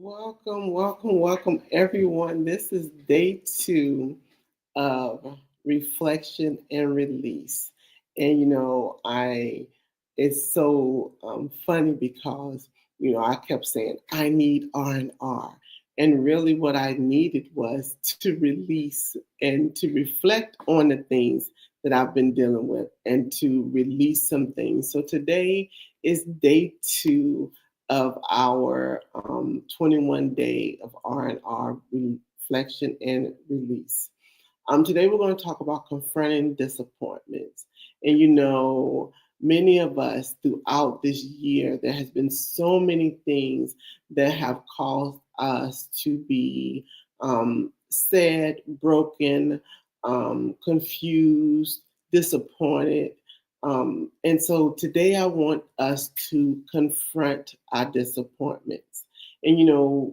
Welcome, everyone. This is day two of reflection and release. And I it's so funny because I kept saying I need R&R, and really what I needed was to release and to reflect on the things that I've been dealing with and to release some things. So today is day two of our 21 day of R&R reflection and release. Today we're going to talk about confronting disappointments. And many of us throughout this year, there has been so many things that have caused us to be sad, broken, confused, disappointed. And so today I want us to confront our disappointments. And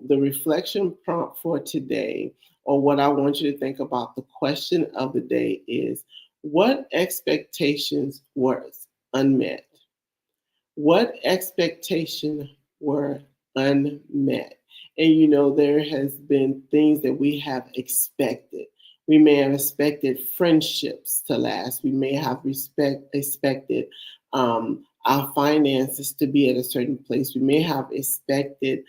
the reflection prompt for today, or what I want you to think about, the question of the day is, what expectations were unmet? What expectations were unmet? And there has been things that we have expected. We may have expected friendships to last. We may have expected our finances to be at a certain place. We may have expected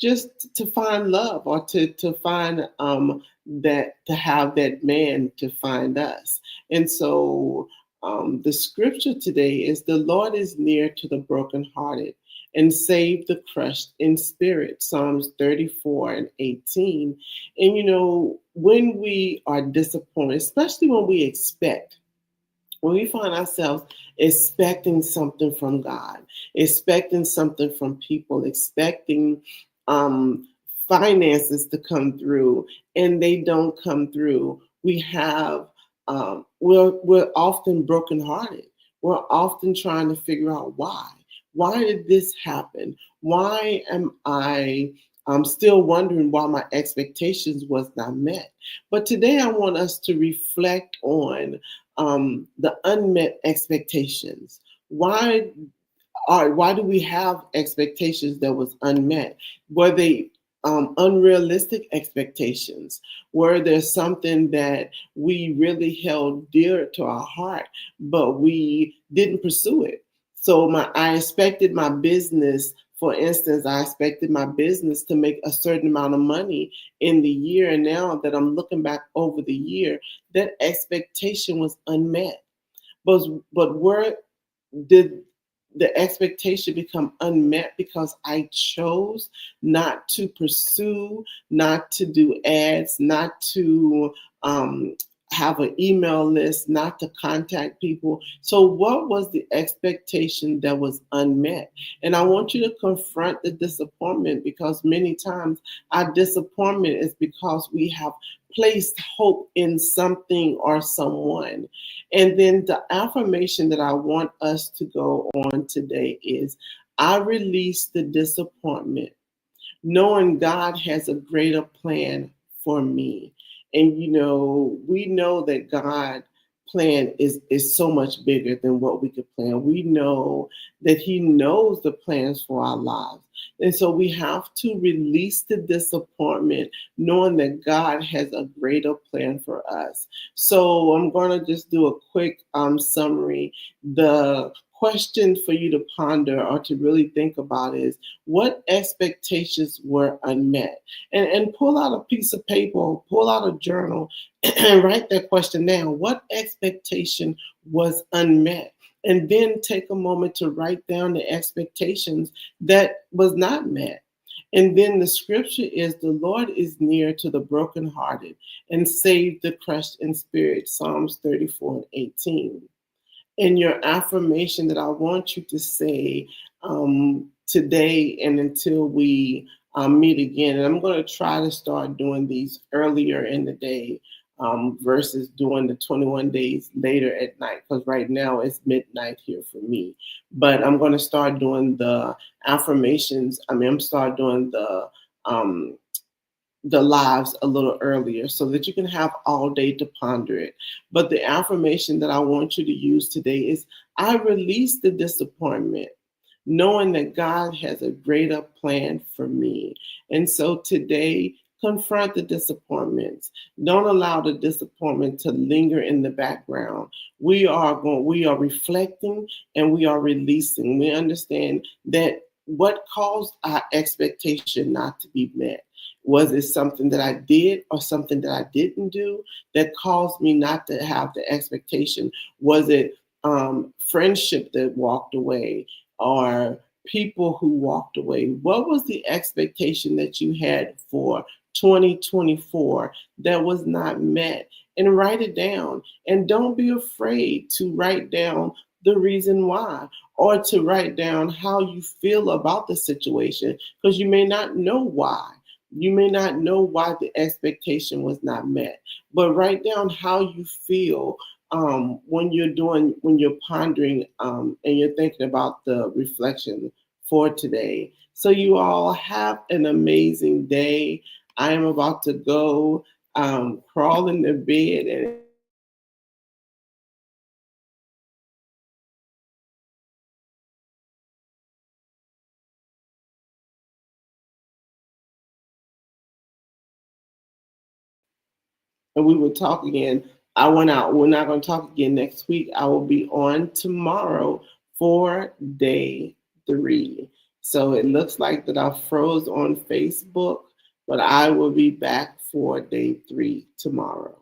just to find love, or to find that, to have that man to find us. And so the scripture today is, the Lord is near to the brokenhearted and save the crushed in spirit. Psalms 34 and 18. And when we are disappointed, especially when we find ourselves expecting something from God, expecting something from people, expecting um, finances to come through, and they don't come through, we're often brokenhearted. We're often trying to figure out why. Why did this happen? Why am I still wondering why my expectations was not met? But today I want us to reflect on the unmet expectations. Why do we have expectations that was unmet? Were they unrealistic expectations? Were there something that we really held dear to our heart, but we didn't pursue it? So I expected my business, for instance, I expected my business to make a certain amount of money in the year. And now that I'm looking back over the year, that expectation was unmet. Where did the expectation become unmet? Because I chose not to pursue, not to do ads, not to have an email list, not to contact people. So, what was the expectation that was unmet? And I want you to confront the disappointment, because many times our disappointment is because we have placed hope in something or someone. And then the affirmation that I want us to go on today is, I release the disappointment, knowing God has a greater plan for me. And we know that God plan is so much bigger than what we could plan. We know that he knows the plans for our lives. And so we have to release the disappointment, knowing that God has a greater plan for us. So I'm going to just do a quick summary. The question for you to ponder or to really think about is, what expectations were unmet? And pull out a piece of paper, pull out a journal, and write that question down. What expectation was unmet? And then take a moment to write down the expectations that was not met. And then the scripture is, the Lord is near to the brokenhearted and save the crushed in spirit. Psalms 34 and 18. And your affirmation that I want you to say today and until we meet again. And I'm going to try to start doing these earlier in the day versus doing the 21 days later at night, because right now it's midnight here for me. But I'm going to start doing the affirmations. I'm start doing the lives a little earlier so that you can have all day to ponder it. But the affirmation that I want you to use today is, I release the disappointment, knowing that God has a greater plan for me. And so today, confront the disappointments. Don't allow the disappointment to linger in the background. We are reflecting and we are releasing. We understand that what caused our expectation not to be met. Was it something that I did or something that I didn't do that caused me not to have the expectation? Was it friendship that walked away or people who walked away? What was the expectation that you had for 2024 that was not met? And write it down. And don't be afraid to write down the reason why or to write down how you feel about the situation because you may not know why. You may not know why the expectation was not met, but write down how you feel when you're pondering and you're thinking about the reflection for today. So you all have an amazing day. I am about to go crawl in the bed and we will talk again. I went out. We're not going to talk again next week. I will be on tomorrow for day 3. So it looks like that I froze on Facebook, but I will be back for day 3 tomorrow.